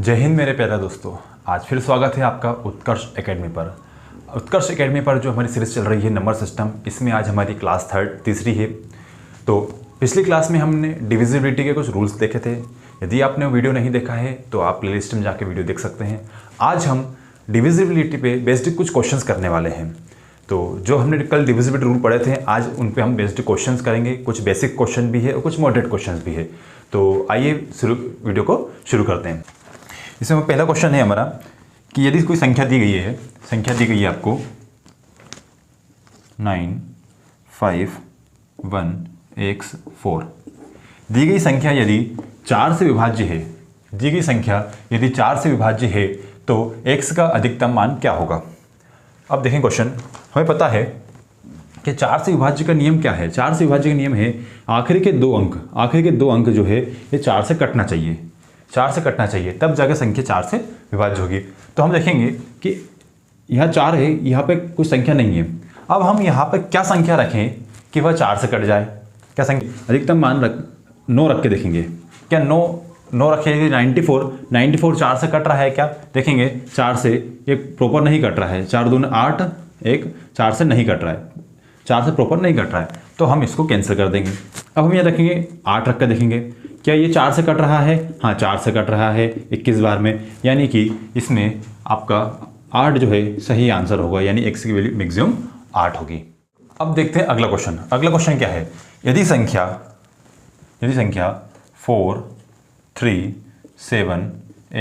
जय हिंद मेरे प्यारे दोस्तों। आज फिर स्वागत है आपका उत्कर्ष एकेडमी पर। उत्कर्ष एकेडमी पर जो हमारी सीरीज़ चल रही है नंबर सिस्टम, इसमें आज हमारी क्लास तीसरी है। तो पिछली क्लास में हमने डिविजिबिलिटी के कुछ रूल्स देखे थे। यदि आपने वो वीडियो नहीं देखा है तो आप प्लेलिस्ट में जाके वीडियो देख सकते हैं। आज हम डिविजिबिलिटी पे बेस्ड कुछ क्वेश्चंस करने वाले हैं। तो जो हमने कल डिविजिबिलिटी रूल पढ़े थे, आज उन पे हम बेस्ड क्वेश्चंस करेंगे। कुछ बेसिक क्वेश्चन भी है और कुछ मॉडरेट क्वेश्चंस भी है। तो आइए वीडियो को शुरू करते हैं। इसमें पहला क्वेश्चन है हमारा कि यदि कोई संख्या दी गई है, आपको 951x4 दी गई संख्या यदि 4 से विभाज्य है, तो x का अधिकतम मान क्या होगा। अब देखें क्वेश्चन, हमें पता है कि 4 से विभाज्य का नियम क्या है। 4 से विभाज्य का नियम है आखिरी के दो अंक जो है ये 4 से कटना चाहिए, तब जाकर संख्या 4 से विभाज्य होगी। तो हम देखेंगे कि यहाँ 4 है, यहाँ पे कुछ संख्या नहीं है। अब हम यहाँ पे क्या संख्या रखें कि वह 4 से कट जाए। क्या संख्या अधिकतम मान 9 रख के देखेंगे। क्या 9 रखेंगे। 94 4 से कट रहा है क्या, देखेंगे 4 से ये प्रॉपर नहीं कट रहा है। 4 दूनी 8, 1 4 से नहीं कट रहा है, 4 से प्रॉपर नहीं कट रहा है, तो हम इसको कैंसिल कर देंगे। अब हम ये रखेंगे 8 रख कर देखेंगे, क्या ये 4 से कट रहा है। हाँ, 4 से कट रहा है 21 बार में, यानी कि इसमें आपका 8 जो है सही आंसर होगा, यानी x की वैल्यू मैक्सिमम 8 होगी। अब देखते हैं अगला क्वेश्चन क्या है। यदि संख्या 4 3 7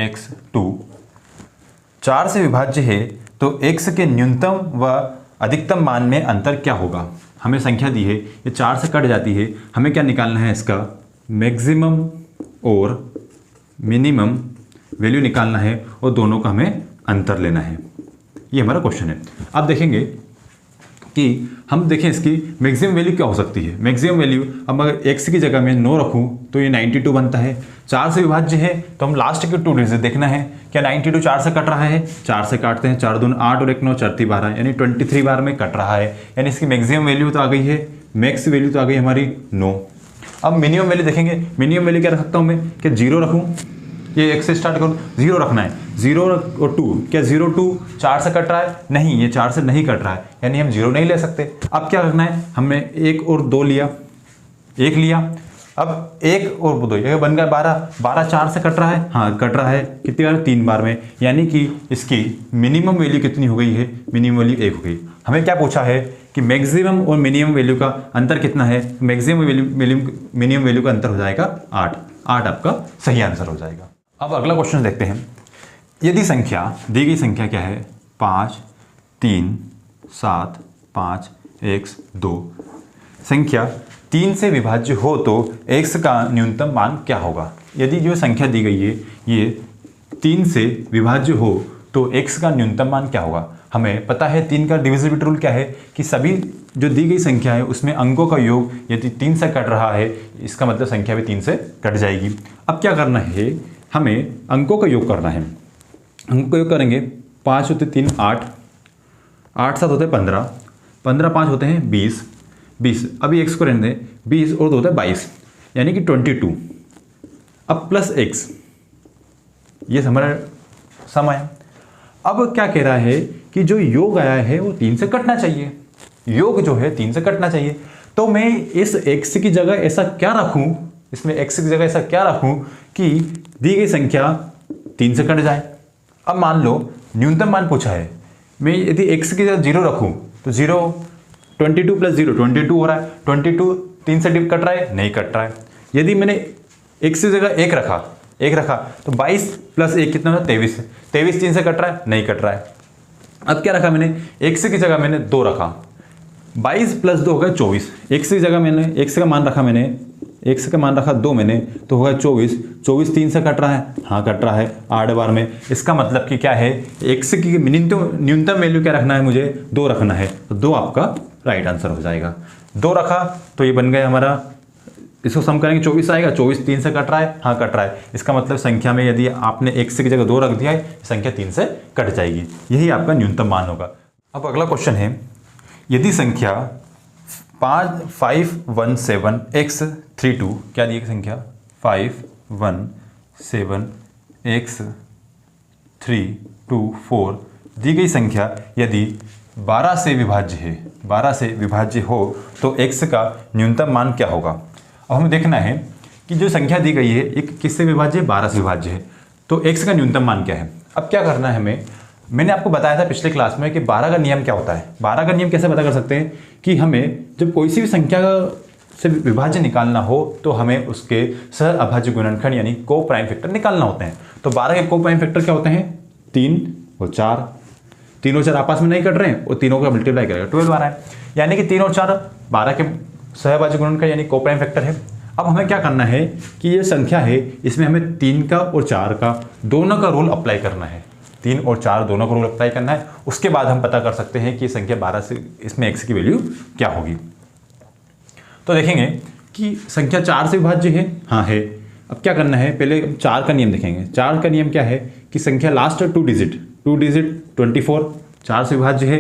x2 4 से विभाज्य है, तो x के न्यूनतम व अधिकतम मान में अंतर क्या होगा। हमें संख्या दी है, ये 4 से कट जाती है, हमें क्या निकालना है, इसका मैक्सिमम और मिनिमम वैल्यू निकालना है और दोनों का हमें अंतर लेना है। ये हमारा क्वेश्चन है। अब देखेंगे कि हम देखें इसकी मैक्सिमम वैल्यू क्या हो सकती है। मैक्सिमम वैल्यू, अब अगर x की जगह में 9 रखूं तो ये 92 बनता है। 4 से विभाज्य है तो हम लास्ट के 2 डिजिट देखना है, क्या 92 4 से कट रहा है। 4 से काटते हैं, 4 दूनी 8 और 1 9 4 12, यानी 23 बार में कट रहा है, यानी इसकी मैक्सिमम वैल्यू तो आ गई है, मैक्स वैल्यू तो आ गई हमारी 9। अब मिनिमम वैल्यू देखेंगे। मिनिमम वैल्यू क्या रख सकता हूँ मैं, क्या 0 रखूँ, ये x से स्टार्ट करूँ, 0 रखना है। 0 और 2, क्या 0 2 4 से कट रहा है, नहीं, ये 4 से नहीं कट रहा है, यानी हम 0 नहीं ले सकते। अब क्या रखना है, हमने 1 और 2 लिया, 1 लिया। अब 1 और 2, ये बन गया 12 4 से कट रहा है। हाँ, कट रहा है, कितनी बार, 3 बार में, यानी कि इसकी मिनिमम वैल्यू कितनी हो गई है, मिनिमम वैल्यू 1 हो गई। हमें क्या पूछा है कि मैक्सिमम और मिनिमम वैल्यू का अंतर कितना है। मिनिमम वैल्यू का अंतर हो जाएगा 8 आपका सही आंसर हो जाएगा। अब अगला क्वेश्चन देखते हैं। यदि संख्या दी गई संख्या क्या है, 5 3 7 5 x2 संख्या 3 से विभाज्य हो तो x का न्यूनतम मान क्या होगा। यदि जो संख्या दी गई है ये 3 से विभाज्य हो तो x का न्यूनतम मान क्या होगा। हमें पता है 3 का डिविजिबिलिटी रूल क्या है कि सभी जो दी गई संख्या है उसमें अंकों का योग यदि 3 से कट रहा है, इसका मतलब संख्या भी 3 से कट जाएगी। अब क्या करना है, हमें अंकों का योग करना है। अंकों का योग करेंगे, 5 होते 3 8, 8 7 होते 15, 15 5 होते हैं 20। अभी x को रहने दें, 20 और 2 होता है 22, यानी कि 22। अब प्लस x, ये हमारा सम है। अब क्या कह रहा है कि जो योग आया है वो 3 से कटना चाहिए, योग जो है 3 से कटना चाहिए। तो मैं इस x की जगह ऐसा क्या रखूं, इसमें x की जगह ऐसा क्या रखूं कि दी गई संख्या 3 से कट जाए। अब मान लो न्यूनतम मान पूछा है, मैं यदि x की जगह 0 रखूं तो 0, 22 प्लस 0 22 हो रहा है। 22 3 से कट रहा है, नहीं कट रहा है। यदि मैंने x की जगह 1 रखा तो 22 प्लस 1 कितना होता है, 23। 23 3 से कट रहा है, नहीं कट रहा है। अब क्या रखा मैंने, x की जगह मैंने 2 रखा, 22 प्लस 2 हो गया 24। x की जगह मैंने x का मान रखा, मैंने 2 मैंने, तो होगा 24। 24 3 से कट रहा है, हाँ कट रहा है 8 बार में। इसका मतलब कि क्या है, x की न्यूनतम वैल्यू क्या रखना है, मुझे 2 रखना है, तो 2 आपका राइट आंसर हो जाएगा। 2 रखा तो ये बन गया हमारा, इसको सम करेंगे 24 आएगा। 24 3 से कट रहा है, हाँ कट रहा है। इसका मतलब संख्या में यदि आपने x की जगह 2 रख दिया है, संख्या 3 से कट जाएगी, यही आपका न्यूनतम मान होगा। अब अगला क्वेश्चन है, यदि संख्या 517x32, क्या दी संख्या 517x 3 2 4 दी गई संख्या यदि 12 से विभाज्य है, 12 से विभाज्य हो तो x का न्यूनतम मान क्या होगा। अब हमें देखना है कि जो संख्या दी गई है एक किससे विभाज्य है, 12 से विभाज्य है, तो x का न्यूनतम मान क्या है। अब क्या करना है हमें, मैंने आपको बताया था पिछले क्लास में कि 12 का नियम क्या होता है। 12 का नियम कैसे पता कर सकते हैं कि हमें जब कोई सी भी संख्या से विभाज्य निकालना हो तो हमें उसके सह अभाज्य गुणनखंड यानी को प्राइम फैक्टर निकालना होते हैं। तो 12 के को प्राइम फैक्टर क्या होते हैं, 3 और 4, 3 और 4 आपस में नहीं कट रहे हैं और तीनों का मल्टीप्लाई करेगा 12 आ रहा है, यानी कि 3 और 4 12 के सह अभाज्य गुणनखंड यानी को प्राइम फैक्टर है। अब हमें क्या करना है कि ये संख्या है इसमें हमें 3 का और 4 का दोनों का रूल अप्लाई करना है, 3 और 4 दोनों का रूल अप्लाई करना है। उसके बाद हम पता कर सकते हैं कि संख्या 12 से इसमें x की वैल्यू क्या होगी। तो देखेंगे कि संख्या 4 से विभाज्य है, हाँ है। अब क्या करना है, पहले 4 का नियम देखेंगे। 4 का नियम क्या है कि संख्या लास्ट 2 डिजिट 24 4 से विभाज्य है,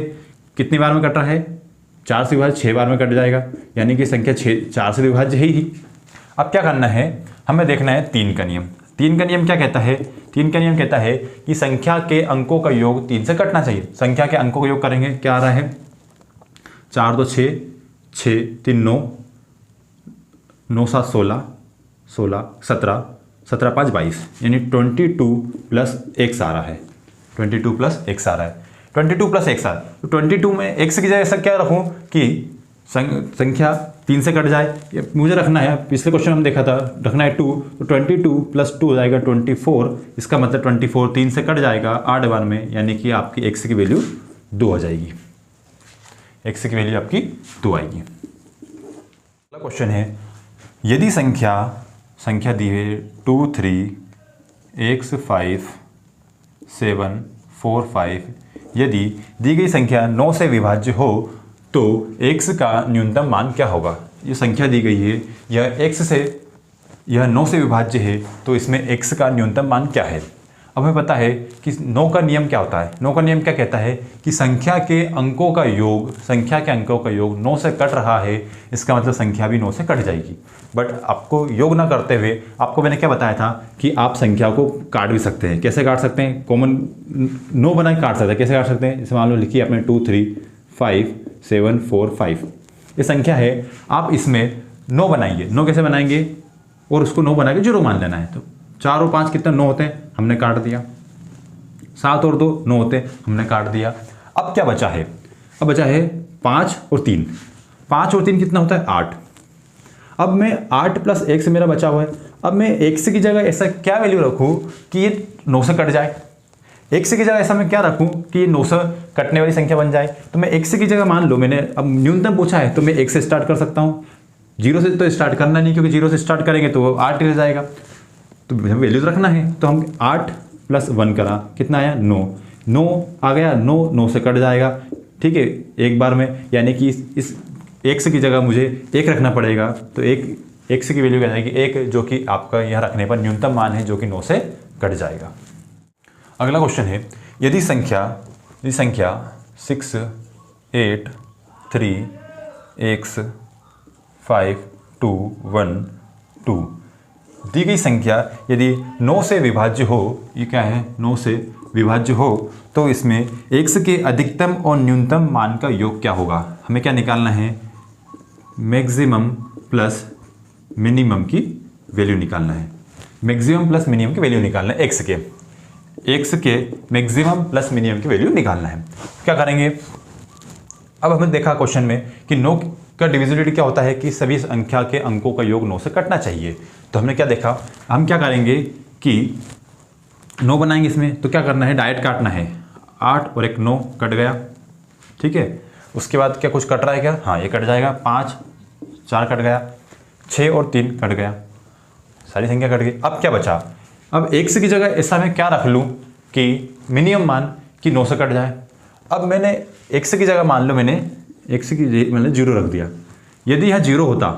कितनी बार में कट रहा है, 4 से विभाज्य 6 बार में कट जाएगा, यानी कि संख्या 4 से विभाज्य है ही। अब क्या करना है, हमें देखना है 3 का नियम। 3 का नियम क्या कहता है, 3 का नियम कहता है कि संख्या के अंकों का योग 3 से कटना चाहिए। संख्या के अंकों का योग करेंगे, क्या आ रहा है, 4 2 6, 6 3 9, 9 7 16, 16 17, 17 5 22, यानी 22 प्लस x आ रहा है, 22 प्लस x आ रहा है, 22 प्लस x आ रहा है। तो 22 में x की जगह ऐसा क्या रखूँ कि संख्या 3 से कट जाए, ये मुझे रखना है, पिछले क्वेश्चन हम देखा था रखना है 2, तो 22 प्लस 2 हो जाएगा 24, इसका मतलब 24 3 से कट जाएगा 8 बार में, यानी कि आपकी x की वैल्यू 2 आ जाएगी, x की वैल्यू आपकी 2 आएगी। अगला क्वेश्चन है, यदि संख्या दी है 2 3 x 5 7 4 5, यदि दी गई संख्या 9 से विभाज्य हो तो x का न्यूनतम मान क्या होगा। ये संख्या दी गई है, यह 9 से विभाज्य है, तो इसमें x का न्यूनतम मान क्या है। अब हमें पता है कि 9 का नियम क्या होता है। 9 का नियम क्या कहता है कि संख्या के अंकों का योग 9 से कट रहा है, इसका मतलब संख्या भी 9 से कट जाएगी। बट आपको योग ना करते हुए आपको मैंने क्या बताया था कि आप संख्या को काट भी सकते हैं। कैसे काट सकते हैं, कॉमन 9 बना के काट सकते हैं। कैसे काट सकते हैं, इसे मान लो लिखिए आपने 2 3 5 7 4 5, ये संख्या है, आप इसमें 9 बनाइए। 9 कैसे बनाएंगे, और उसको 9 बना के 0 मान लेना है। तो 4 और 5 कितना 9 होते हैं, हमने काट दिया। 7 और 2 9 होते हैं, हमने काट दिया। अब क्या बचा है, अब बचा है 5 और 3। 5 और 3 कितना होता है 8। अब मैं 8 प्लस x मेरा बचा हुआ है। अब मैं x की जगह ऐसा क्या वैल्यू रखूँ कि ये 9 से कट जाए। x की जगह ऐसा मैं क्या रखूँ कि ये 9 से कटने वाली संख्या बन जाए। तो मैं x की जगह मान लो, मैंने अब न्यूनतम पूछा है तो मैं 1 से स्टार्ट कर सकता हूँ। 0 से तो स्टार्ट करना नहीं, क्योंकि 0 से स्टार्ट करेंगे तो 8 रह जाएगा। तो वैल्यू रखना है, तो हम 8 प्लस 1 करा, कितना आया 9। 9 आ गया, 9 से कट जाएगा, ठीक है, एक बार में, यानी कि इस x की जगह मुझे 1 रखना पड़ेगा। तो x की वैल्यू क्या जाएगी 1, जो कि आपका यहाँ रखने पर न्यूनतम मान है, जो कि 9 से कट जाएगा। अगला क्वेश्चन है, यदि संख्या 6 8 3 x 5 2 1 2 दी गई संख्या यदि 9 से विभाज्य हो, ये क्या है 9 से विभाज्य हो, तो इसमें x के अधिकतम और न्यूनतम मान का योग क्या होगा। हमें क्या निकालना है, मैक्सिमम प्लस मिनिमम की वैल्यू निकालना है। मैक्सिमम प्लस मिनिमम की वैल्यू निकालना है, x के मैक्सिमम प्लस मिनिमम की वैल्यू निकालना है। क्या करेंगे, अब हमने देखा क्वेश्चन में कि 9 का डिविजिबिलिटी क्या होता है कि सभी संख्या के अंकों का योग 9 से कटना चाहिए। तो हमने क्या देखा, हम क्या करेंगे कि 9 बनाएंगे इसमें, तो क्या करना है, डायरेक्ट काटना है। 8 और 1 9 कट गया, ठीक है। उसके बाद क्या कुछ कट रहा है क्या, हाँ ये कट जाएगा। 5 4 कट गया, 6 और 3 कट गया, सारी संख्या कट गई। अब क्या बचा, अब x की जगह ऐसा मैं क्या रख लूँ कि मिनिमम मान कि 9 से कट जाए। अब मैंने x की जगह मान लो मैंने x की मैंने 0 रख दिया। यदि यह 0 होता,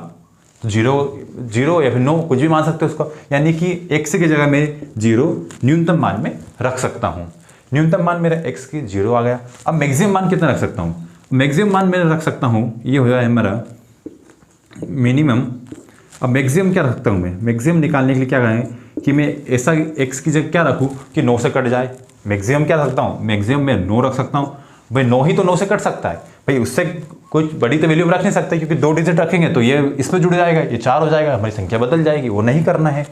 0 या फिर 9 कुछ भी मान सकते हो उसको, यानी कि x की जगह मैं 0 न्यूनतम मान में रख सकता हूँ। न्यूनतम मान मेरा x की 0 आ गया। अब मैक्सिमम मान कितना रख सकता हूँ, मैक्सिमम मान मैं रख सकता हूँ, ये हो जाए हमारा मिनिमम। अब मैक्सिमम क्या रखता हूँ मैं, मैक्सिमम निकालने के लिए क्या करें कि मैं ऐसा x की जगह क्या रखूँ कि 9 से कट जाए। मैक्सिमम क्या रख सकता हूँ, मैक्सिमम में 9 रख सकता हूँ। भाई 9 ही तो 9 से कट सकता है भाई, उससे कुछ बड़ी तो वैल्यू रख नहीं सकते, क्योंकि 2 डिजिट रखेंगे तो ये इसमें जुड़ जाएगा, ये 4 हो जाएगा, हमारी संख्या बदल जाएगी। वो नहीं करना है,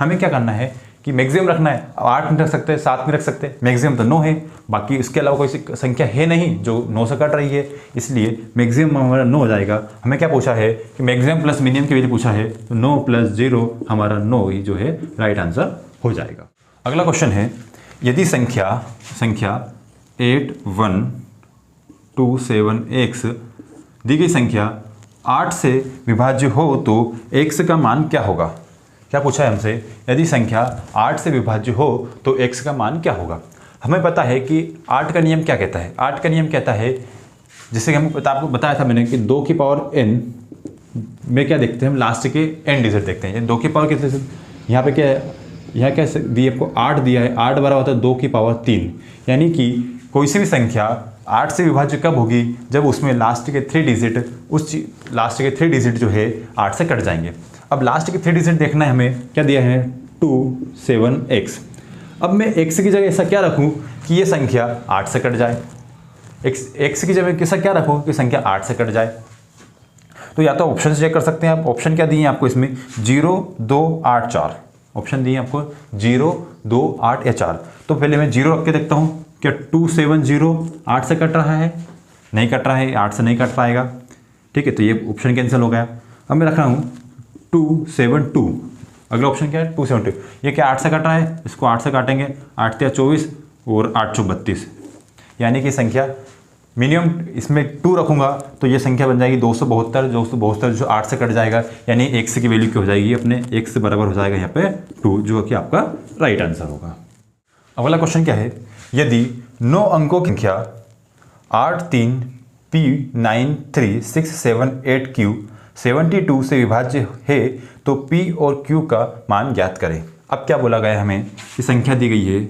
हमें क्या करना है कि मैक्सिमम रखना है। 8 नहीं रख सकते, 7 नहीं रख सकते, मैक्सिमम तो 9 है, बाकी इसके अलावा कोई संख्या है नहीं जो 9 से कट रही है, इसलिए मैक्सिमम हमारा 9 हो जाएगा। हमें क्या पूछा है कि मैक्सिमम प्लस मिनिमम की वैल्यू पूछा है, तो 9 + 0 हमारा 9 ही जो है राइट आंसर हो जाएगा। अगला क्वेश्चन है, यदि संख्या 8127x दी गई संख्या 8 से विभाज्य हो तो x का मान क्या होगा। क्या पूछा है हमसे, यदि संख्या 8 से विभाज्य हो तो x का मान क्या होगा। हमें पता है कि 8 का नियम क्या कहता है, 8 का नियम कहता है, जिससे कि आपको बताया था मैंने कि 2 की पावर n में क्या देखते हैं हम, लास्ट के n डिजिट देखते हैं। 2 की पावर कितने, यहाँ पे क्या है, यहाँ क्या दिया आपको 8 दिया है, 8 बराबर होता है 2 की पावर 3, यानी कि कोई सी भी संख्या 8 से विभाज्य कब होगी, जब उसमें लास्ट के 3 डिजिट लास्ट के 3 डिजिट जो है 8 से कट जाएंगे। अब लास्ट के 3 डिजिट देखना है हमें, क्या दिया है 27x। अब मैं x की जगह ऐसा क्या रखूं कि ये संख्या 8 से कट जाए, x की जगह कैसा क्या रखूं कि संख्या 8 से कट जाए। तो या तो ऑप्शन से चेक कर सकते हैं आप, ऑप्शन क्या दिए हैं आपको इसमें 0, 2, 8, 4 ऑप्शन दिए आपको 0, 2, 8 या 4। तो पहले मैं 0 रख के देखता हूँ, क्या 270 8 से कट रहा है, नहीं कट रहा है, 8 से नहीं कट पाएगा, ठीक है, तो ये ऑप्शन कैंसिल हो गया। अब मैं रख रहा हूँ 272, अगला ऑप्शन क्या है 272, ये क्या 8 से कट रहा है, इसको 8 से काटेंगे, 8 या 24 और 8 32, यानी कि संख्या मिनिमम इसमें 2 रखूंगा तो ये संख्या बन जाएगी 272, जो 8 से कट जाएगा, यानी x की वैल्यू क्या हो जाएगी अपने x बराबर हो जाएगा यहाँ पे 2, जो कि आपका राइट आंसर होगा। अगला क्वेश्चन क्या है, यदि 9 अंकों की संख्या 83P9367 72 से विभाज्य है तो P और Q का मान ज्ञात करें। अब क्या बोला गया हमें कि संख्या दी गई है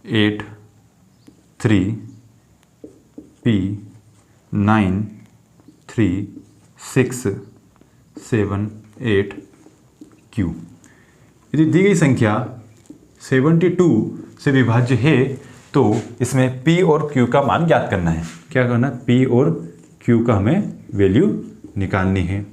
83P9367 यदि दी गई संख्या 72 से विभाज्य है तो इसमें P और Q का मान ज्ञात करना है। क्या करना है, P और Q का हमें वैल्यू निकालनी है।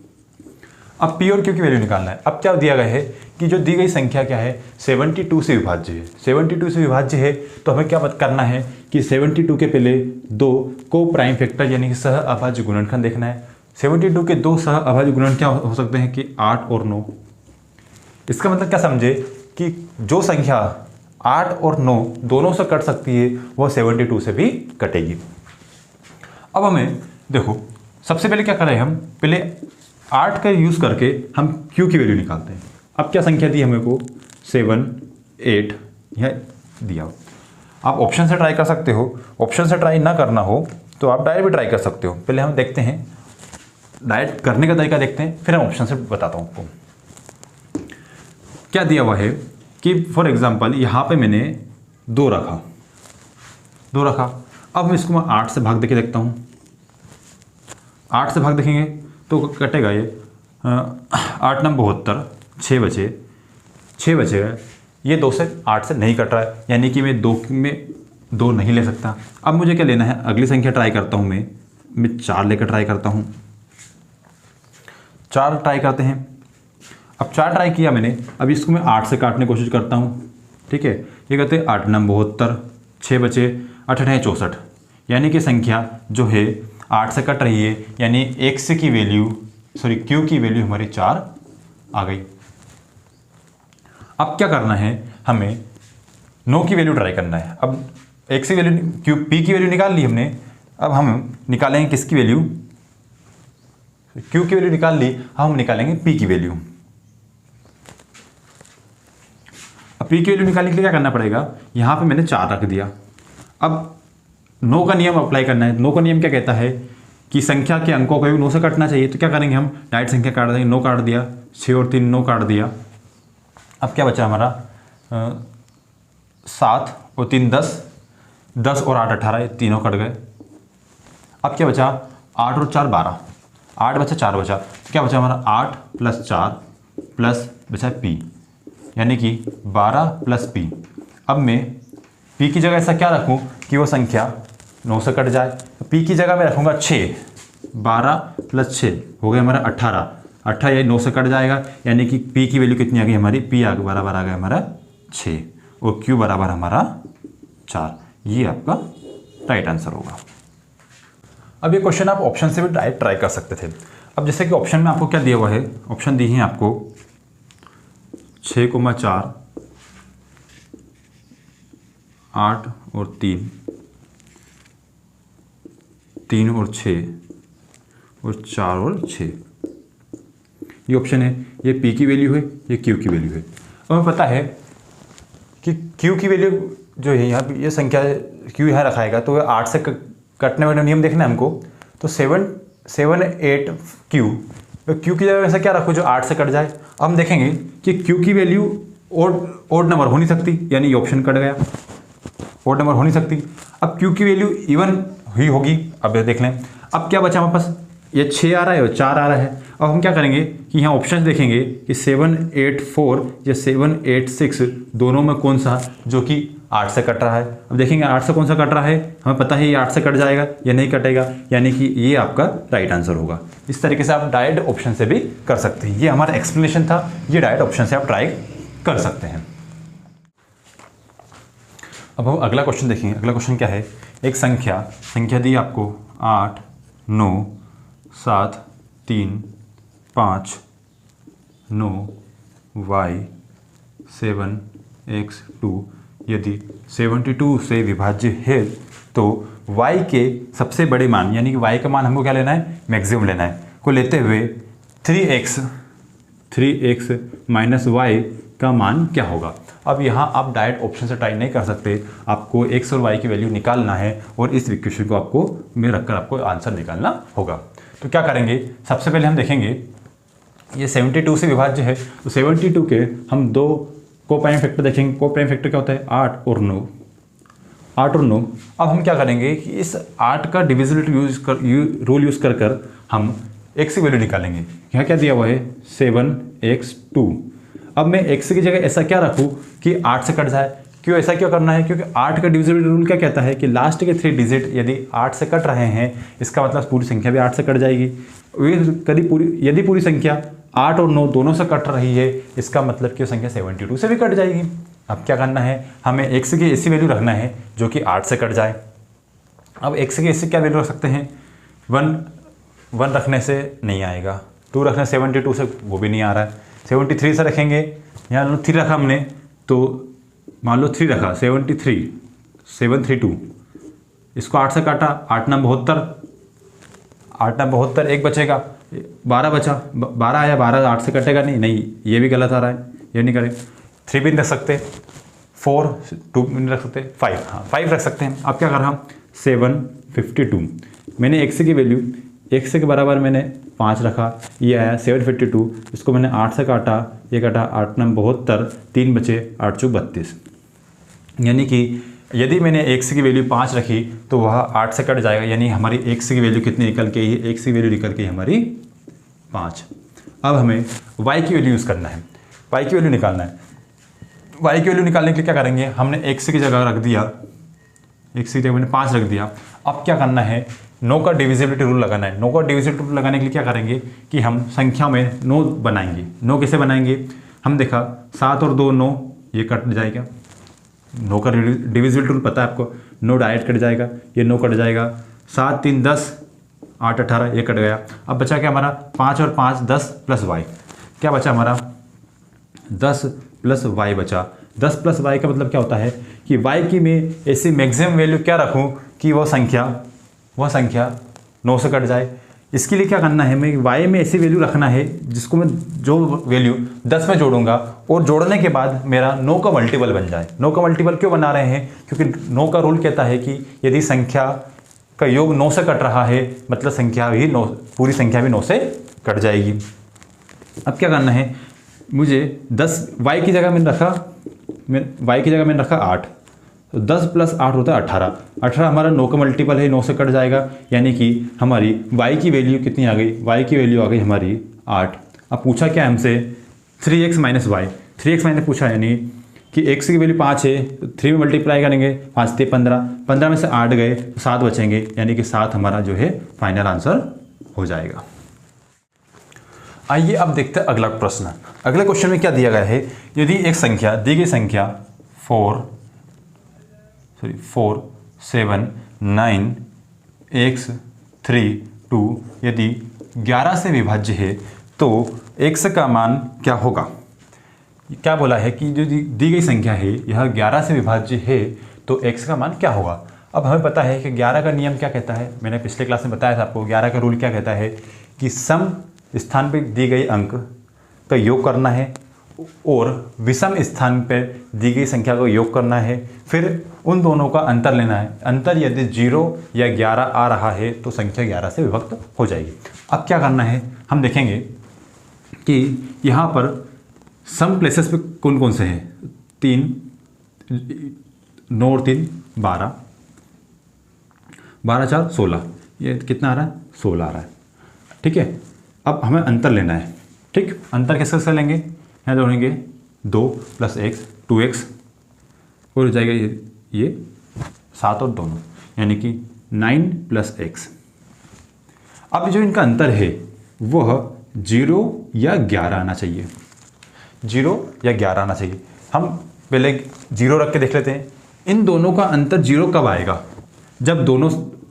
अब P और Q की वैल्यू निकालना है। अब क्या दिया गया है कि जो दी गई संख्या क्या है 72 से विभाज्य है, 72 से विभाज्य है तो हमें क्या करना है कि 72 के पहले 2 को प्राइम फैक्टर यानी कि सह अभाज्य गुणनखंड देखना है। 72 के 2 सह अभाज्य गुणन क्या हो सकते हैं कि 8 और 9। इसका मतलब क्या समझे कि जो संख्या 8 और 9 दोनों से कट सकती है वह 72 से भी कटेगी। अब हमें देखो सबसे पहले क्या करें, हम पहले 8 का यूज़ करके हम Q की वैल्यू निकालते हैं। अब क्या संख्या दी हमें को 7, 8 यह दिया। आप ऑप्शन से ट्राई कर सकते हो, ऑप्शन से ट्राई ना करना हो तो आप डायरेक्ट भी ट्राई कर सकते हो। पहले हम देखते हैं डायरेक्ट करने का तरीका देखते हैं, फिर हम ऑप्शन से बताता हूँ आपको। क्या दिया हुआ है कि फॉर एग्जांपल यहाँ पे मैंने 2 रखा। अब मैं इसको 8 से भाग देके देखता हूँ। 8 से भाग देखेंगे तो कटेगा ये 8 9 72, 6 बचेगा। ये 2 से 8 से नहीं कट रहा है, यानी कि मैं 2 में 2 नहीं ले सकता। अब मुझे क्या लेना है, अगली संख्या ट्राई करता हूँ मैं 4 लेकर ट्राई करता हूँ। 4 ट्राई करते हैं। अब 4 ट्राई किया मैंने, अब इसको मैं 8 से काटने की कोशिश करता हूँ, ठीक है। ये कहते हैं 8 9 72, 6 बचे, 8 8 64, यानी कि संख्या जो है 8 से कट रही है, यानी Q की वैल्यू हमारी 4 आ गई। अब क्या करना है, हमें 9 की वैल्यू ट्राई करना है। अब P की वैल्यू निकाल ली हमने, अब हम निकालेंगे किसकी वैल्यू, Q की वैल्यू निकाल ली, हम निकालेंगे P की वैल्यू। अब P की वैल्यू निकालने के लिए क्या करना पड़ेगा, यहाँ पे मैंने 4 रख दिया। अब 9 का नियम अप्लाई करना है। 9 का नियम क्या कहता है कि संख्या के अंकों को भी 9 से कटना चाहिए, तो क्या करेंगे हम डायरेक्ट संख्या काट देंगे। 9 काट दिया, 6 और 3 9 काट दिया। अब क्या बचा हमारा 7 और 3 10, 10 और 8 18, ये तीनों कट गए। अब क्या बचा 8 और 4 12, 8 बचा 4 बचा, तो क्या बचा हमारा 8 + 4 प्लस बचा P, यानी कि 12 + P। अब मैं P p की जगह ऐसा क्या रखूँ कि वो संख्या 9 से कट जाए। तो p की जगह मैं रखूँगा 6, 12 + 6 हो गया हमारा 18 ये 9 से कट जाएगा, यानी कि p की वैल्यू कितनी आ गई हमारी, p बराबर आ गया हमारा 6 और q बराबर हमारा 4। ये आपका राइट आंसर होगा। अब ये क्वेश्चन आप ऑप्शन से भी डायरेक्ट ट्राई कर सकते थे। अब जैसे कि ऑप्शन में आपको क्या दिया हुआ है, ऑप्शन दी है आपको 6,4, 8 और 3, 3 और 6 और 4 और 6, ये ऑप्शन है। ये p की वैल्यू है, ये q की वैल्यू है। और हमें पता है कि q की वैल्यू जो है यहाँ ये संख्या q यहाँ रखाएगा तो 8 से कटने वाला नियम देखना है हमको। तो 7, 8 q, तो q की जगह ऐसा क्या रखो जो 8 से कट जाए। अब हम देखेंगे कि q की वैल्यू ओड नंबर हो नहीं सकती, यानी ये ऑप्शन कट गया, ओड नंबर हो नहीं सकती। अब q की वैल्यू इवन ही होगी। अब ये देख लें, अब क्या बचा हमारे पास, ये 6 आ रहा है और 4 आ रहा है। अब हम क्या करेंगे कि यहाँ ऑप्शन देखेंगे कि 7, 8, 4 या 7, 8, 6 दोनों में कौन सा जो कि 8 से कट रहा है। अब देखेंगे 8 से कौन सा कट रहा है, हमें पता है ये 8 से कट जाएगा या नहीं कटेगा, यानी कि ये आपका राइट आंसर होगा। इस तरीके से आप डायरेक्ट ऑप्शन से भी कर सकते हैं। ये हमारा एक्सप्लेनेशन था, ये डायरेक्ट ऑप्शन से आप ट्राई कर सकते हैं। अब हम अगला क्वेश्चन देखेंगे। अगला क्वेश्चन क्या है, एक संख्या दी आपको 8, 9, 7, 3, 5, 9, y 7, x 2 यदि 72 से विभाज्य है तो y के सबसे बड़े मान, यानी कि y का मान हमको क्या लेना है, मैक्सिमम लेना है, को लेते हुए 3x - y का मान क्या होगा। अब यहाँ आप डायरेक्ट ऑप्शन से ट्राई नहीं कर सकते, आपको x और y की वैल्यू निकालना है और इस इक्वेशन को आपको में रखकर आपको आंसर निकालना होगा। तो क्या करेंगे, सबसे पहले हम देखेंगे ये 72 से विभाज्य है, तो 72 के हम 2 को-प्राइम फैक्टर देखेंगे। को-प्राइम फैक्टर क्या होता है, 8 और 9, 8 और 9। अब हम क्या करेंगे कि इस 8 का डिविजिबिलिटी रूल यूज़ कर हम x की वैल्यू निकालेंगे। यहाँ क्या दिया हुआ है, 7x 2। अब मैं x की जगह ऐसा क्या रखूँ कि 8 से कट जाए। क्यों ऐसा क्यों करना है, क्योंकि 8 का डिविजिबिलिटी रूल क्या कहता है कि लास्ट के 3 डिजिट यदि 8 से कट रहे हैं, इसका मतलब पूरी संख्या भी 8 से कट जाएगी। यदि पूरी संख्या 8 और 9 दोनों से कट रही है, इसका मतलब कि संख्या 72 से भी कट जाएगी। अब क्या करना है, हमें x की ऐसी वैल्यू रखना है जो कि 8 से कट जाए। अब x की ऐसी क्या वैल्यू रख सकते हैं, 1 रखने से नहीं आएगा, 2 रखने 72 से वो भी नहीं आ रहा है, 73 से रखेंगे, यहाँ 3 रखा हमने तो मान लो 3 रखा, 73, 732, इसको 8 से काटा, 8 9 72, 8 9 72, एक बचेगा, 12 बचा, 12 आया, 12 8 से कटेगा नहीं, ये भी गलत आ रहा है, ये नहीं करें। 3 भी नहीं रख सकते, 4, 2 भी नहीं रख सकते, 5, हाँ 5 रख सकते हैं। अब क्या कर रहा, 752, मैंने x की वैल्यू x के बराबर मैंने 5 रखा, ये आया 752, इसको मैंने 8 से काटा, ये काटा 8 9 72, 3 बचे, 8 4 32, यानी कि यदि मैंने x की वैल्यू 5 रखी तो वह 8 से कट जाएगा, यानी हमारी x की वैल्यू कितनी निकल के आई है, x की वैल्यू निकल के हमारी 5। अब हमें y की वैल्यू यूज़ करना है, y की वैल्यू निकालना है। y की वैल्यू निकालने के लिए क्या करेंगे, हमने x की जगह रख दिया, x की जगह मैंने 5 रख दिया। अब क्या करना है, 9 का डिविजिबिलिटी रूल लगाना है। 9 का डिविजिबिलिटी रूल लगाने के लिए क्या करेंगे कि हम संख्या में 9 बनाएंगे। 9 कैसे बनाएंगे, हम देखा 7 और 2 9, ये कट जाएगा, 9 का डिविजिबिलिटी रूल पता है आपको, 9 डायरेक्ट कट जाएगा, ये 9 कट जाएगा, 7 3 10, 8 18, ये कट गया। अब बचा क्या हमारा, 5 और 5 10 प्लस y, क्या बचा हमारा 10 प्लस y बचा। 10 प्लस y का मतलब क्या होता है कि y की मैं ऐसी मैक्सिमम वैल्यू क्या रखूं कि वह संख्या 9 से कट जाए। इसके लिए क्या करना है, मैं y में ऐसी वैल्यू रखना है जिसको मैं जो वैल्यू 10 में जोड़ूंगा और जोड़ने के बाद मेरा 9 का मल्टीपल बन जाए। 9 का मल्टीपल क्यों बना रहे हैं, क्योंकि 9 का रूल कहता है कि यदि संख्या का योग 9 से कट रहा है मतलब संख्या भी 9, पूरी संख्या भी 9 से कट जाएगी। अब क्या करना है, मुझे 10 y की जगह मैंने रखा 8, तो 10 प्लस 8 होता है 18। 18 हमारा 9 का मल्टीपल है, 9 से कट जाएगा, यानी कि हमारी y की वैल्यू कितनी आ गई, y की वैल्यू आ गई हमारी 8। अब पूछा क्या हमसे 3x - y, 3x मैंने पूछा, यानी कि x की वैल्यू 5 है तो 3 में मल्टीप्लाई करेंगे, 5 से 15, 15 में से 8 गए तो 7 बचेंगे, यानी कि 7 हमारा जो है फाइनल आंसर हो जाएगा। आइए अब देखते हैं अगला प्रश्न। अगले क्वेश्चन में क्या दिया गया है, यदि एक संख्या दी गई संख्या 4 7 9 x 3 2 यदि 11 से विभाज्य है तो x का मान क्या होगा। क्या बोला है कि जो दी गई संख्या है यह 11 से विभाज्य है तो x का मान क्या होगा। अब हमें पता है कि 11 का नियम क्या कहता है, मैंने पिछले क्लास में बताया था आपको। 11 का रूल क्या कहता है कि सम स्थान पर दी गई अंक का योग करना है और विषम स्थान पर दी गई संख्या को योग करना है, फिर उन दोनों का अंतर लेना है। अंतर यदि 0 या 11 आ रहा है तो संख्या 11 से विभक्त हो जाएगी। अब क्या करना है, हम देखेंगे कि यहाँ पर सम प्लेसेस पे कौन कौन से हैं। 3 9 और 3 12, 12 4 16, ये कितना आ रहा है 16 आ रहा है। ठीक है, अब हमें अंतर लेना है। ठीक, अंतर किसके से लेंगे, यहाँ जोड़ेंगे 2 + x 2x और हो जाएगा ये 7 और दोनों, यानी कि 9 + x। अब जो इनका अंतर है वह 0 या 11 आना चाहिए, 0 या 11 आना चाहिए। हम पहले 0 रख के देख लेते हैं। इन दोनों का अंतर 0 कब आएगा, जब दोनों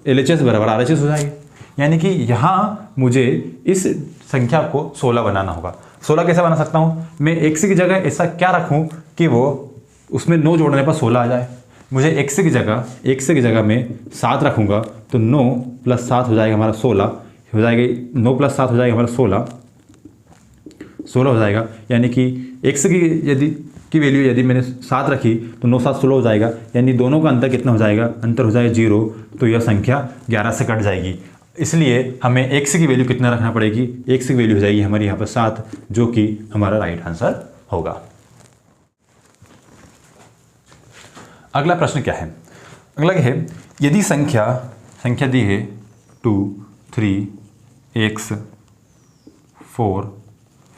LHS बराबर RHS हो जाएंगे। यानी कि यहाँ मुझे इस संख्या को 16 बनाना होगा। 16 कैसे बना सकता हूँ, मैं x की जगह ऐसा क्या रखूँ कि वो उसमें 9 जोड़ने पर 16 आ जाए। मुझे x की जगह मैं 7 रखूँगा तो 9 + 7 हो जाएगा हमारा 16 हो जाएगा, 9 + 7 हो जाएगा हमारा 16 हो जाएगा। यानी कि x की वैल्यू यदि मैंने 7 रखी तो 9 7 16 हो जाएगा, यानी दोनों का अंतर कितना हो जाएगा, अंतर हो जाएगा 0, तो यह संख्या 11 से कट जाएगी। इसलिए हमें x की वैल्यू कितना रखना पड़ेगी, x की वैल्यू हो जाएगी हमारी यहाँ पर 7, जो कि हमारा राइट आंसर होगा। अगला प्रश्न क्या है, अगला है यदि संख्या दी है 2 3 x 4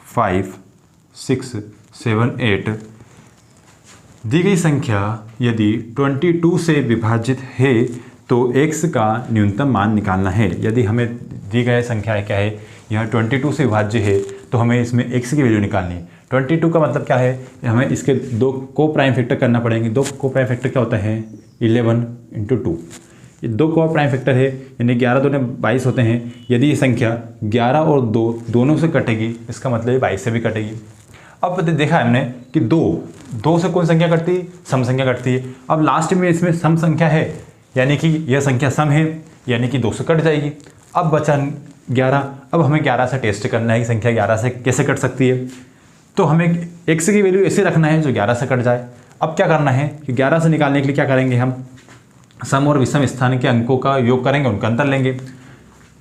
5 6 7 8, दी गई संख्या यदि 22 से विभाजित है तो x का न्यूनतम मान निकालना है। यदि हमें दी गई संख्या है क्या है, यह 22 से विभाज्य है तो हमें इसमें x की वैल्यू निकालनी है। 22 का मतलब क्या है, हमें इसके 2 को प्राइम फैक्टर करना पड़ेंगे। 2 को प्राइम फैक्टर क्या होता है, 11 × 2। ये 2 को प्राइम फैक्टर है, यानी 11 दूने 22 होते हैं। यदि ये संख्या 11 और 2 दोनों से कटेगी, इसका मतलब 22 से भी कटेगी। अब देखा है हमने कि 2 से कौन संख्या कटती है, सम संख्या कटती है। अब लास्ट में इसमें सम संख्या है, यानी कि यह संख्या सम है, यानी कि 2 से कट जाएगी। अब बचा 11। अब हमें 11 से टेस्ट करना है कि संख्या 11 से कैसे कट सकती है। तो हमें x की वैल्यू ऐसे रखना है जो 11 से कट जाए। अब क्या करना है कि 11 से निकालने के लिए क्या करेंगे, हम सम और विषम स्थान के अंकों का योग करेंगे, उनका अंतर लेंगे।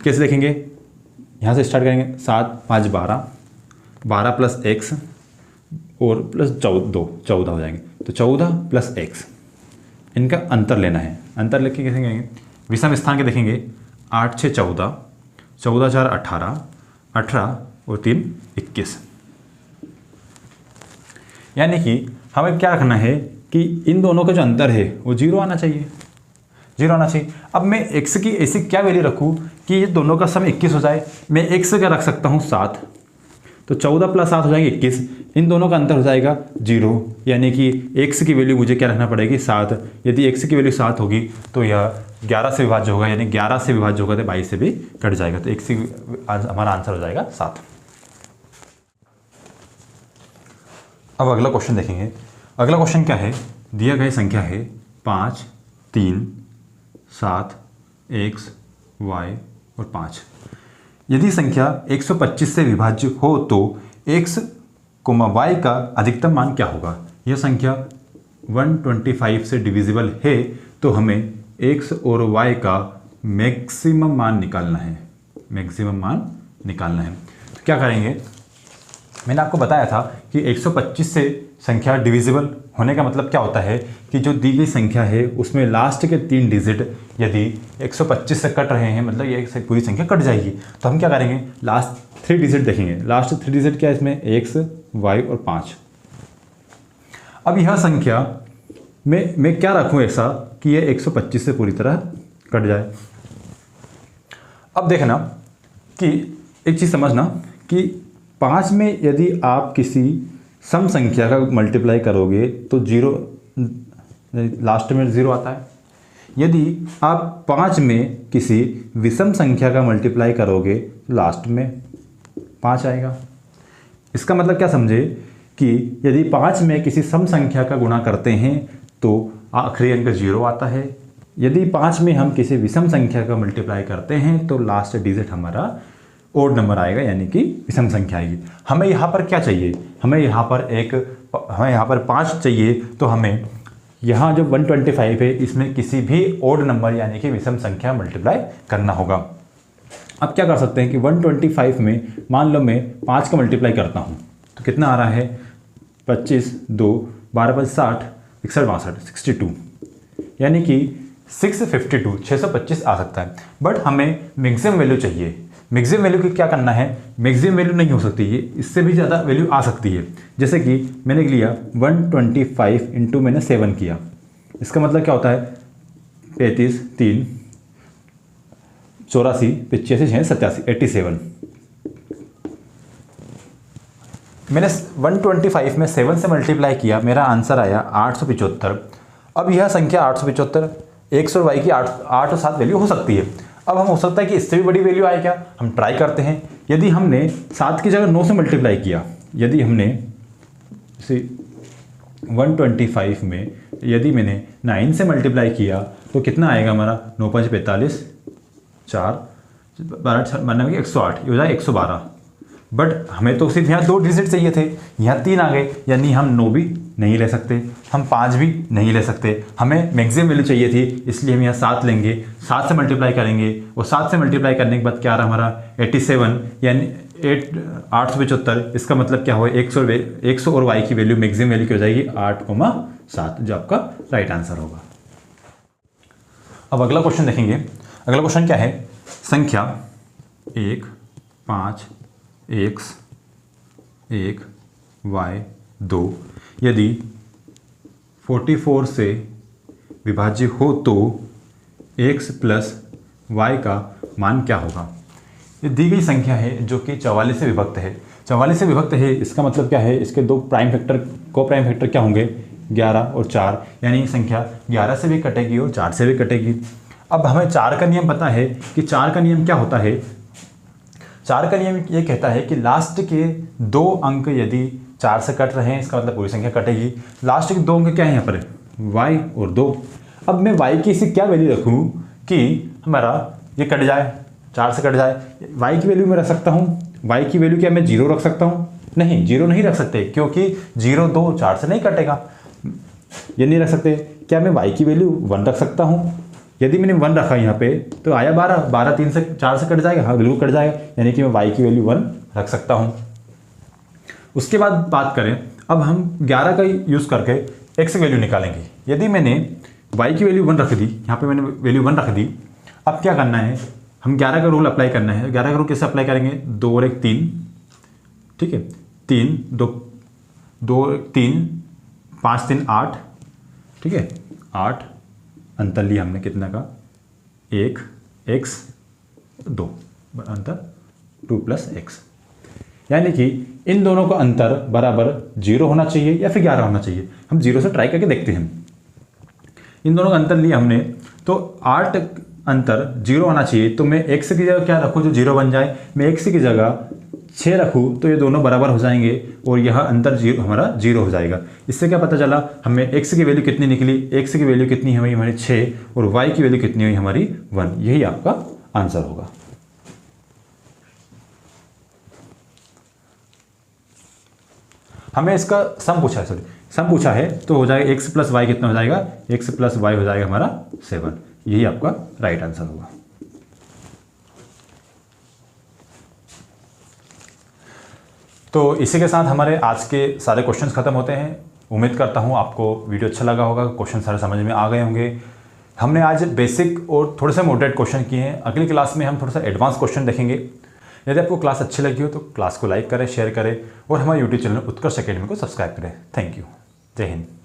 कैसे देखेंगे, यहाँ से स्टार्ट करेंगे। 7 5 12, 12 + x और +14 हो जाएंगे, तो 14 + x, इनका अंतर लेना है। अंतर लेके कैसे करेंगे, विषम स्थान के देखेंगे। 8 6 14, 14 4 18, 18 और 3 21। यानी कि हमें क्या रखना है कि इन दोनों का जो अंतर है वो 0 आना चाहिए, 0 आना चाहिए। अब मैं x की ऐसी क्या वैल्यू रखूँ कि ये दोनों का सम 21 हो जाए। मैं x का रख सकता हूँ 7, तो 14 + 7 हो जाएंगे 21। इन दोनों का अंतर हो जाएगा 0, यानी कि x की वैल्यू मुझे क्या रखना पड़ेगी, 7। यदि x की वैल्यू 7 होगी तो यह 11 से विभाज्य होगा, यानी 11 से विभाज्य होगा तो 22 से भी कट जाएगा, तो x हमारा आंसर हो जाएगा 7। अब अगला क्वेश्चन देखेंगे। अगला क्वेश्चन क्या है, दिया गया संख्या है 5 3 7 x y और 5। यदि संख्या 125 से विभाज्य हो तो x, y का अधिकतम मान क्या होगा। यह संख्या 125 से डिविजिबल है तो हमें x और y का मैक्सिमम मान निकालना है, तो क्या करेंगे, मैंने आपको बताया था कि 125 से संख्या डिविजिबल होने का मतलब क्या होता है कि जो दी गई संख्या है उसमें लास्ट के 3 डिजिट यदि 125 से कट रहे हैं, मतलब ये पूरी संख्या कट जाएगी। तो हम क्या करेंगे, लास्ट 3 डिजिट देखेंगे। लास्ट 3 डिजिट क्या है इसमें, x y और 5। अब यह संख्या मैं क्या रखूं ऐसा कि ये 125 से पूरी तरह कट जाए। अब देखना कि एक चीज़ समझना कि 5 में यदि आप किसी सम संख्या का मल्टीप्लाई करोगे तो जीरो, लास्ट में 0 आता है। यदि आप 5 में किसी विषम संख्या का मल्टीप्लाई करोगे तो लास्ट में 5 आएगा। इसका मतलब क्या समझे कि यदि 5 में किसी सम संख्या का गुणा करते हैं तो आखिरी अंक 0 आता है। यदि 5 में हम किसी विषम संख्या का मल्टीप्लाई करते हैं तो लास्ट डिजिट हमारा ओड नंबर आएगा, यानी कि विषम संख्या आएगी। हमें यहाँ पर क्या चाहिए, हमें यहाँ पर 5 चाहिए, तो हमें यहाँ जो 125 है इसमें किसी भी ओड नंबर यानी कि विषम संख्या मल्टीप्लाई करना होगा। अब क्या कर सकते हैं कि 125 में मान लो मैं 5 का मल्टीप्लाई करता हूँ तो कितना आ रहा है, 25, 2, 12, 5, 60, 61, 62, 62, यानी कि 652, 625 आ सकता है। बट हमें मैक्सिमम वैल्यू चाहिए। मैक्सिमम वैल्यू की क्या करना है, मैक्सिमम वैल्यू नहीं हो सकती है, इससे भी ज़्यादा वैल्यू आ सकती है। जैसे कि मैंने लिया 125 इंटू मैंने 7 किया, इसका मतलब क्या होता है 35, 3, 84, 85, 87, 87। मैंने 125 में 7 से मल्टीप्लाई किया, मेरा आंसर आया 875। अब यह संख्या 875 x और y की 8 और 7 वैल्यू हो सकती है। अब हम हो सकता है कि इससे भी बड़ी वैल्यू आए क्या, हम ट्राई करते हैं। यदि हमने 7 की जगह 9 से मल्टीप्लाई किया, यदि हमने 125 में यदि मैंने 9 से मल्टीप्लाई किया तो कितना आएगा हमारा, 9, 5, 45, 4, 12, 92, 108, ये हो जाए 112। बट हमें तो सिर्फ यहाँ 2 डिजिट चाहिए थे, यहाँ 3 आ गए, यानी हम 9 भी नहीं ले सकते, हम 5 भी नहीं ले सकते। हमें मैक्सिमम वैल्यू चाहिए थी, इसलिए हम यहाँ 7 लेंगे, 7 से मल्टीप्लाई करेंगे और 7 से मल्टीप्लाई करने के बाद क्या आ रहा हमारा 87, यानी 875। इसका मतलब क्या हुआ, 100 और y की वैल्यू मैक्सिमम वैल्यू की हो जाएगी 8,7, जो आपका राइट आंसर होगा। अब अगला क्वेश्चन देखेंगे। अगला क्वेश्चन क्या है, संख्या 1, 5, x, 1, y, 2 यदि 44 से विभाज्य हो तो x प्लस y का मान क्या होगा। ये दी गई संख्या है जो कि 44 से विभक्त है। 44 से विभक्त है, इसका मतलब क्या है, इसके दो प्राइम फैक्टर, को प्राइम फैक्टर क्या होंगे, 11 और 4, यानी संख्या 11 से भी कटेगी और 4 से भी कटेगी। अब हमें 4 का नियम पता है कि 4 का नियम क्या होता है। 4 का नियम ये कहता है कि लास्ट के 2 अंक यदि 4 से कट रहे हैं, इसका मतलब पूरी संख्या कटेगी। लास्ट के 2 अंक क्या है यहाँ पर, y और 2। अब मैं y की इसी क्या वैल्यू रखूँ कि हमारा ये कट जाए, 4 से कट जाए। y की वैल्यू मैं रख सकता हूँ, y की वैल्यू क्या मैं 0 रख सकता हूँ, नहीं 0 नहीं रख सकते, क्योंकि 0, 2, 4 से नहीं कटेगा, ये नहीं रख सकते। क्या मैं y की वैल्यू 1 रख सकता हूँ। यदि मैंने 1 रखा यहाँ पे तो आया 12, 12 3 से 4 से कट जाएगा, हाँ बिल्कुल कट जाएगा, यानी कि मैं y की वैल्यू 1 रख सकता हूँ। उसके बाद बात करें, अब हम 11 का यूज़ करके x की वैल्यू निकालेंगे। यदि मैंने y की वैल्यू 1 रख दी, यहाँ पे मैंने वैल्यू 1 रख दी, अब क्या करना है, हम 11 का रूल अप्लाई करना है। 11 का रूल कैसे अप्लाई करेंगे, 2 और 1 3, ठीक है, 3 2 2 3 5 3 8, ठीक है, 8 अंतर लिया हमने कितना का, 1 x 2 अंतर 2 प्लस x, यानी कि इन दोनों का अंतर बराबर 0 होना चाहिए या फिर 11 होना चाहिए। हम 0 से ट्राई करके देखते हैं। इन दोनों का अंतर लिया हमने तो 8 अंतर 0 होना चाहिए, तो मैं x की जगह क्या रखूँ जो 0 बन जाए। मैं x की जगह 6 रखूँ तो ये दोनों बराबर हो जाएंगे और यह अंतर 0 हमारा 0 हो जाएगा। इससे क्या पता चला, हमें x की वैल्यू कितनी निकली, x की वैल्यू कितनी हुई हमारी 6 और y की वैल्यू कितनी हुई हमारी 1। यही आपका आंसर होगा। हमें इसका सम पूछा है, सम पूछा है तो हो जाएगा x प्लस वाई कितना हो जाएगा, x प्लस वाई हो जाएगा हमारा 7। यही आपका राइट आंसर होगा। तो इसी के साथ हमारे आज के सारे क्वेश्चंस खत्म होते हैं। उम्मीद करता हूँ आपको वीडियो अच्छा लगा होगा, क्वेश्चन सारे समझ में आ गए होंगे। हमने आज बेसिक और थोड़े से मॉडरेट क्वेश्चन किए हैं। अगली क्लास में हम थोड़ा सा एडवांस क्वेश्चन देखेंगे। यदि आपको क्लास अच्छी लगी हो तो क्लास को लाइक करें, शेयर करें और हमारे यूट्यूब चैनल उत्कर्ष अकेडमी को सब्सक्राइब करें। Thank you. जय हिंद।